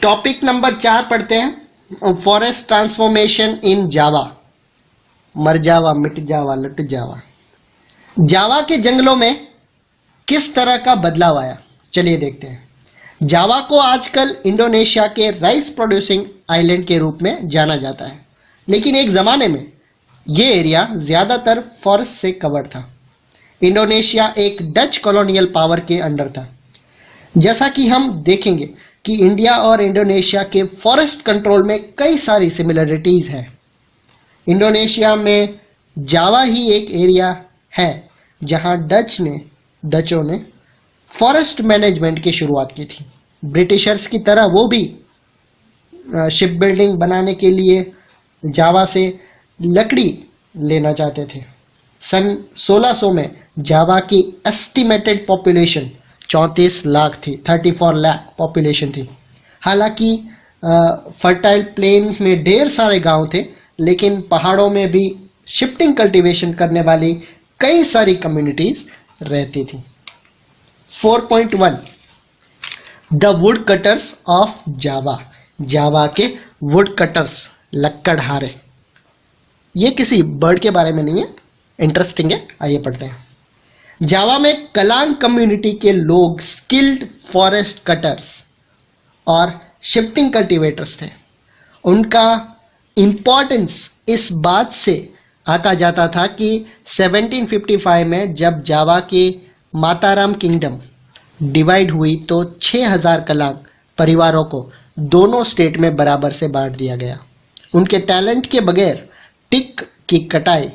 Topic number 4 पढ़ते हैं, forest transformation in जावा। मर जावा, मिट जावा, लुट जावा। जावा के जंगलों में किस तरह का बदलाव आया, चलिए देखते हैं। जावा को आजकल इंडोनेशिया के राइस प्रोड्यूसिंग आइलैंड के रूप में जाना जाता है, लेकिन एक ज़माने में ये एरिया ज़्यादातर फॉरेस्ट से कवर था। इंडोनेशिया एक डच कॉलोनियल पावर के अंडर था। जैसा कि हम देखेंगे कि इंडिया और इंडोनेशिया के फॉरेस्ट कंट्रोल में कई सारी सिमिलरिटीज़ हैं। इंडोनेशिया में जावा ही एक एरिया है जहां डचों ने फॉरेस्ट मैनेजमेंट की शुरुआत की थी। ब्रिटिशर्स की तरह वो भी शिप बिल्डिंग बनाने के लिए जावा से लकड़ी लेना चाहते थे। सन 1600 में जावा की एस्टिमेटेड पॉपुलेशन 34 लाख थी, 34 लाख पॉपुलेशन थी। हालांकि फर्टाइल प्लेन्स में ढेर सारे गांव थे, लेकिन पहाड़ों में भी शिफ्टिंग कल्टीवेशन करने वाली कई सारी कम्युनिटीज रहती थी। 4.1 the woodcutters of Java. Java के वुड कटर्स, लक्कड़हारे। ये किसी बर्ड के बारे में नहीं है, इंटरेस्टिंग है, आइए पढ़ते हैं। जावा में कलांग कम्युनिटी के लोग स्किल्ड फॉरेस्ट कटर्स और शिफ्टिंग कल्टीवेटर्स थे। उनका इंपॉर्टेंस इस बात से आका जाता था कि 1755 में जब जावा की माताराम किंगडम डिवाइड हुई तो 6000 कलांग परिवारों को दोनों स्टेट में बराबर से बांट दिया गया। उनके टैलेंट के बगैर टिक की कटाई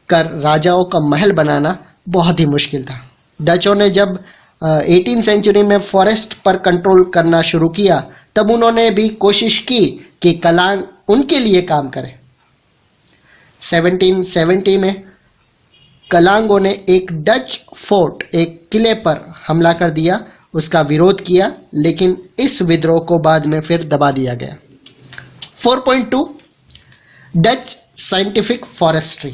कर राजाओं का महल बनाना बहुत ही मुश्किल था। डचों ने जब 18वीं सेंचुरी में फॉरेस्ट पर कंट्रोल करना शुरू किया, तब उन्होंने भी कोशिश की कि कलांग उनके लिए काम करें। 1770 में कलांगों ने एक डच फोर्ट, एक किले पर हमला कर दिया, उसका विरोध किया, लेकिन इस विद्रोह को बाद में फिर दबा दिया गया। 4.2 डच साइंटिफिक फॉरेस्ट्री।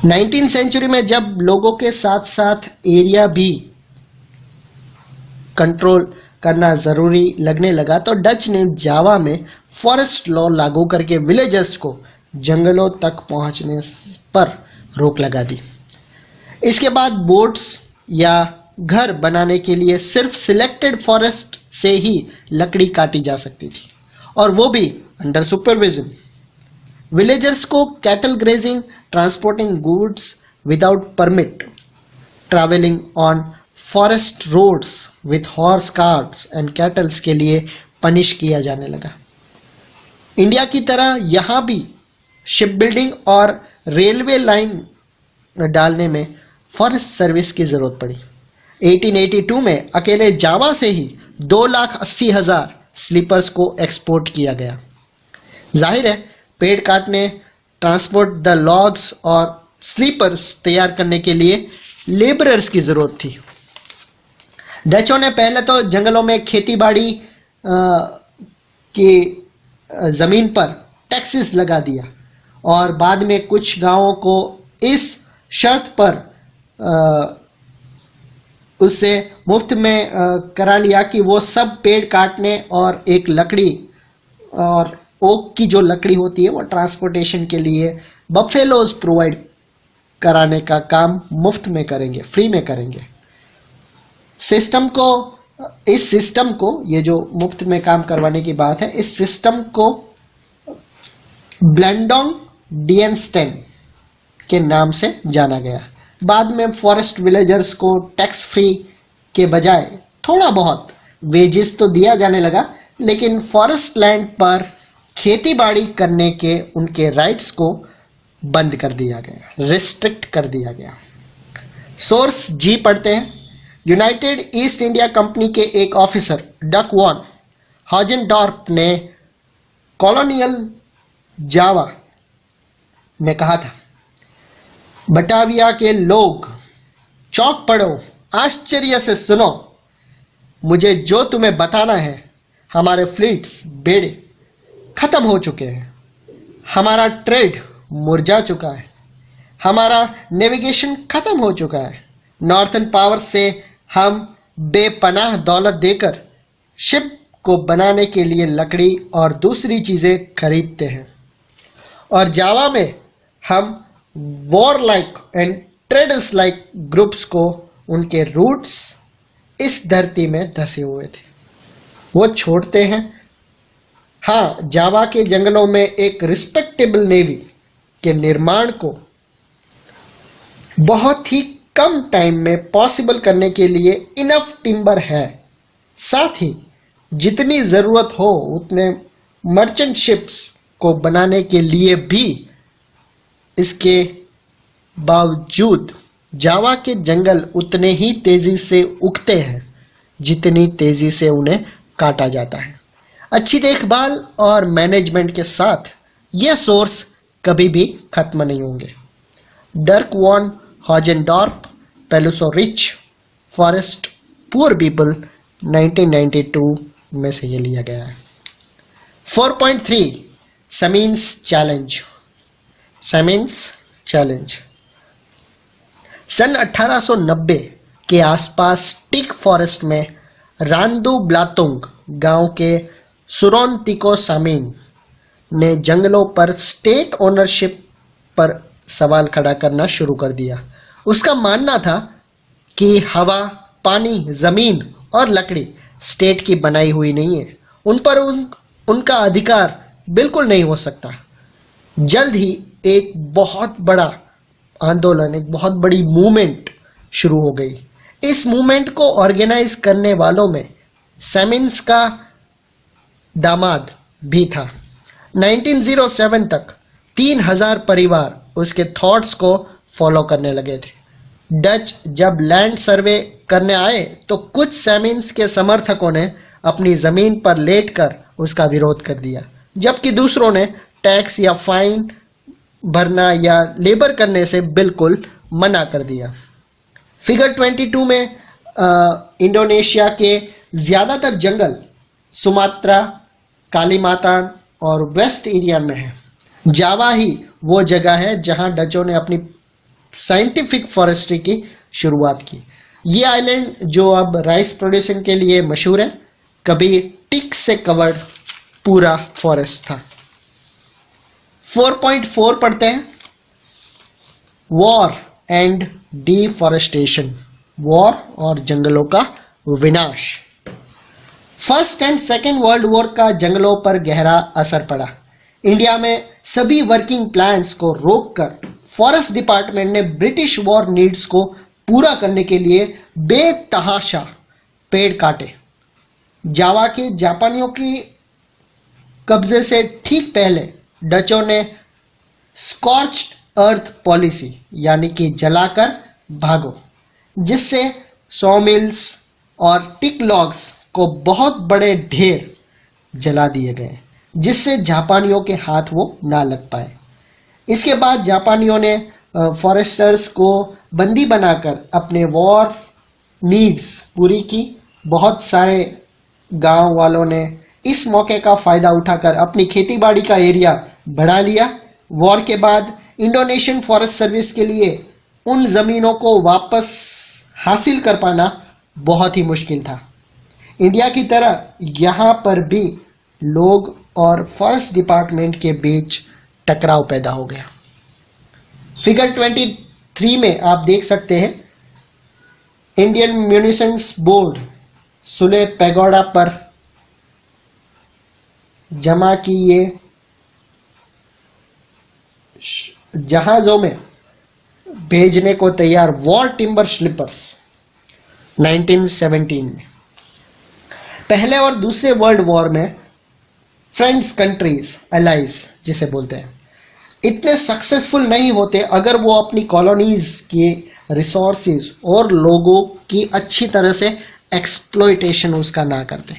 19वीं सेंचुरी में जब लोगों के साथ साथ एरिया भी कंट्रोल करना ज़रूरी लगने लगा, तो डच ने जावा में फॉरेस्ट लॉ लागू करके विलेजर्स को जंगलों तक पहुंचने पर रोक लगा दी। इसके बाद बोट्स या घर बनाने के लिए सिर्फ सिलेक्टेड फॉरेस्ट से ही लकड़ी काटी जा सकती थी, और वो भी अंडर सुपरविजन। विलेजर्स को cattle grazing, transporting goods without permit, travelling on forest roads with horse carts and cattles के लिए पनिश किया जाने लगा। इंडिया की तरह यहाँ भी शिप बिल्डिंग और रेलवे लाइन डालने में फॉरेस्ट सर्विस की ज़रूरत पड़ी। 1882 में अकेले जावा से ही 2,80,000 स्लीपर्स को एक्सपोर्ट किया गया। जाहिर है पेड़ काटने, ट्रांसपोर्ट द लॉग्स और स्लीपर्स तैयार करने के लिए लेबरर्स की ज़रूरत थी। डचों ने पहले तो जंगलों में खेती बाड़ी की ज़मीन पर टैक्सेस लगा दिया, और बाद में कुछ गांवों को इस शर्त पर उससे मुफ्त में करा लिया कि वो सब पेड़ काटने और एक लकड़ी और ओक की जो लकड़ी होती है वो ट्रांसपोर्टेशन के लिए बफेलोज प्रोवाइड कराने का काम मुफ्त में करेंगे, फ्री में करेंगे। इस सिस्टम को ये जो मुफ्त में काम करवाने की बात है, इस सिस्टम को ब्लेंडोंग डियनस्टेन के नाम से जाना गया। बाद में फॉरेस्ट विलेजर्स को टैक्स फ्री के बजाय थोड़ा बहुत वेजेस तो दिया जाने लगा, लेकिन फॉरेस्ट लैंड पर खेती बाड़ी करने के उनके राइट्स को बंद कर दिया गया, रिस्ट्रिक्ट कर दिया गया। सोर्स जी पढ़ते हैं। यूनाइटेड ईस्ट इंडिया कंपनी के एक ऑफिसर डक वॉन हॉजेनडॉर्फ ने कॉलोनियल जावा में कहा था, बटाविया के लोग चौंक पड़ो, आश्चर्य से सुनो, मुझे जो तुम्हें बताना है। हमारे फ्लीट्स, बेड़े खत्म हो चुके हैं, हमारा ट्रेड मुरझा चुका है, हमारा नेविगेशन खत्म हो चुका है। नॉर्थन पावर से हम बेपनाह दौलत देकर शिप को बनाने के लिए लकड़ी और दूसरी चीज़ें खरीदते हैं। और जावा में हम war like and traders like groups को उनके रूट्स इस धरती में धसे हुए थे, वो छोड़ते हैं। हाँ, जावा के जंगलों में एक रिस्पेक्टेबल नेवी के निर्माण को बहुत ही कम टाइम में पॉसिबल करने के लिए इनफ टिम्बर है। साथ ही जितनी ज़रूरत हो उतने मर्चेंट शिप्स को बनाने के लिए भी इसके बावजूद जावा के जंगल उतने ही तेज़ी से उगते हैं जितनी तेज़ी से उन्हें काटा जाता है। अच्छी देखभाल और मैनेजमेंट के साथ ये सोर्स कभी भी खत्म नहीं होंगे। Dirk von Hosendorf, Peluso rich forest poor people 1992 में से ये लिया गया है। 4.3 समीन्स चैलेंज। समीन्स चैलेंज सन 1890 के आसपास टिक फॉरेस्ट में रांदू ब्लातुंग गांव के सुरोनतिको सामीन ने जंगलों पर स्टेट ओनरशिप पर सवाल खड़ा करना शुरू कर दिया। उसका मानना था कि हवा, पानी, ज़मीन और लकड़ी स्टेट की बनाई हुई नहीं है, उन पर उनका अधिकार बिल्कुल नहीं हो सकता। जल्द ही एक बहुत बड़ा आंदोलन, एक बहुत बड़ी मूवमेंट शुरू हो गई। इस मूवमेंट को ऑर्गेनाइज करने वालों में सेमिन्स का दामाद भी था। 1907 तक 3000 परिवार उसके थॉट्स को फॉलो करने लगे थे। डच जब लैंड सर्वे करने आए तो कुछ सेमिन्स के समर्थकों ने अपनी ज़मीन पर लेटकर उसका विरोध कर दिया, जबकि दूसरों ने टैक्स या फाइन भरना या लेबर करने से बिल्कुल मना कर दिया। फिगर 22 में इंडोनेशिया के ज़्यादातर जंगल सुमात्रा, कालीमातान और वेस्ट एरिया में है। जावा ही वो जगह है जहां डचों ने अपनी साइंटिफिक फॉरेस्ट्री की शुरुआत की। ये आइलैंड जो अब राइस प्रोड्यूसिंग के लिए मशहूर है, कभी टिक से कवर्ड पूरा फॉरेस्ट था। 4.4 पढ़ते हैं, वॉर एंड डिफॉरेस्टेशन। वॉर और जंगलों का विनाश। First and second world war का जंगलों पर गहरा असर पड़ा। इंडिया में सभी वर्किंग प्लान्स को रोककर फॉरेस्ट डिपार्टमेंट ने ब्रिटिश वॉर नीड्स को पूरा करने के लिए बेतहाशा पेड़ काटे। जावा के जापानियों की कब्जे से ठीक पहले डचों ने स्कॉर्च्ड अर्थ पॉलिसी यानी कि जलाकर भागो, जिससे सॉमिल्स और टिक लॉग्स को बहुत बड़े ढेर जला दिए गए, जिससे जापानियों के हाथ वो ना लग पाए। इसके बाद जापानियों ने फॉरेस्टर्स को बंदी बनाकर अपने वॉर नीड्स पूरी की। बहुत सारे गांव वालों ने इस मौके का फ़ायदा उठाकर अपनी खेतीबाड़ी का एरिया बढ़ा लिया। वॉर के बाद इंडोनेशियन फॉरेस्ट सर्विस के लिए उन ज़मीनों को वापस हासिल कर पाना बहुत ही मुश्किल था। इंडिया की तरह यहाँ पर भी लोग और फॉरेस्ट डिपार्टमेंट के बीच टकराव पैदा हो गया। फिगर 23 में आप देख सकते हैं, Indian munitions board Sule pagoda पर जमा किए जहाज़ों में भेजने को तैयार वॉर टिम्बर स्लिपर्स 1917 में। पहले और दूसरे वर्ल्ड वॉर में फ्रेंड्स कंट्रीज, एलाइज जिसे बोलते हैं, इतने सक्सेसफुल नहीं होते अगर वो अपनी कॉलोनीज के रिसोर्सेज और लोगों की अच्छी तरह से एक्सप्लॉयटेशन उसका ना करते।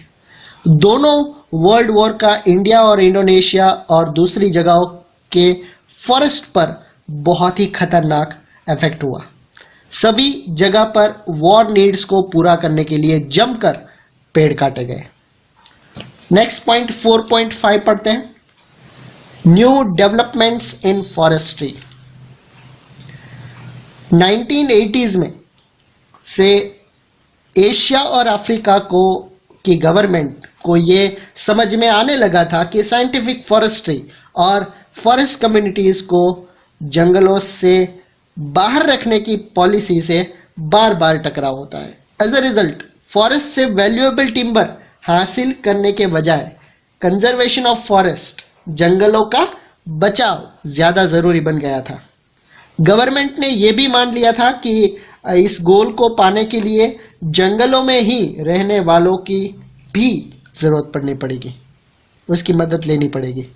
दोनों वर्ल्ड वॉर का इंडिया और इंडोनेशिया और दूसरी जगहों के फॉरेस्ट पर बहुत ही खतरनाक इफेक्ट हुआ। सभी जगह पर वॉर नीड्स को पूरा करने के लिए जमकर पेड़ काटे गए। नेक्स्ट पॉइंट 4.5 पढ़ते हैं, new developments in forestry. 1980s में से एशिया और अफ्रीका कि गवर्नमेंट को ये समझ में आने लगा था कि साइंटिफिक फॉरेस्ट्री और फॉरेस्ट कम्युनिटीज को जंगलों से बाहर रखने की पॉलिसी से बार बार टकराव होता है। एज अ रिजल्ट फॉरेस्ट से वैल्यूएबल टिम्बर हासिल करने के बजाय कंजर्वेशन ऑफ फॉरेस्ट, जंगलों का बचाव ज्यादा जरूरी बन गया था। गवर्नमेंट ने यह भी मान लिया था कि इस गोल को पाने के लिए जंगलों में ही रहने वालों की भी जरूरत पड़नी पड़ेगी, उसकी मदद लेनी पड़ेगी।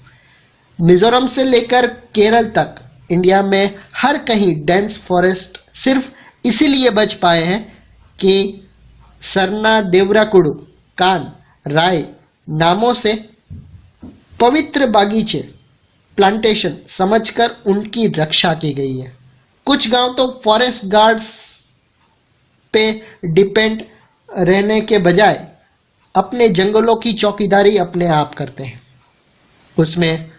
मिजोरम से लेकर केरल तक इंडिया में हर कहीं डेंस फॉरेस्ट सिर्फ इसीलिए बच पाए हैं कि सरना देवराकुडू, कान, राय नामों से पवित्र बागीचे, प्लांटेशन समझकर उनकी रक्षा की गई है। कुछ गांव तो फॉरेस्ट गार्ड्स पे डिपेंड रहने के बजाय अपने जंगलों की चौकीदारी अपने आप करते हैं। उसमें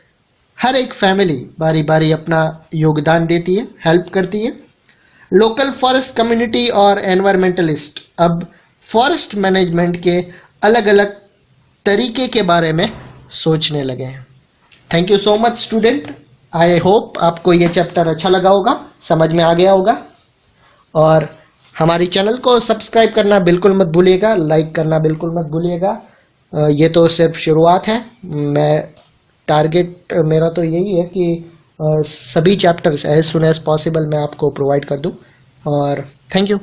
हर एक फैमिली बारी बारी अपना योगदान देती है, हेल्प करती है। लोकल फॉरेस्ट कम्युनिटी और एनवायरमेंटलिस्ट अब फॉरेस्ट मैनेजमेंट के अलग अलग तरीके के बारे में सोचने लगे हैं। Thank you so much student. I hope आपको ये चैप्टर अच्छा लगा होगा, समझ में आ गया होगा। और हमारी चैनल को सब्सक्राइब करना बिल्कुल मत भूलिएगा, लाइक करना बिल्कुल मत भूलिएगा। ये तो सिर्फ शुरुआत है। टारगेट मेरा तो यही है कि सभी chapters as soon as possible मैं आपको प्रोवाइड कर दूं। और थैंक यू।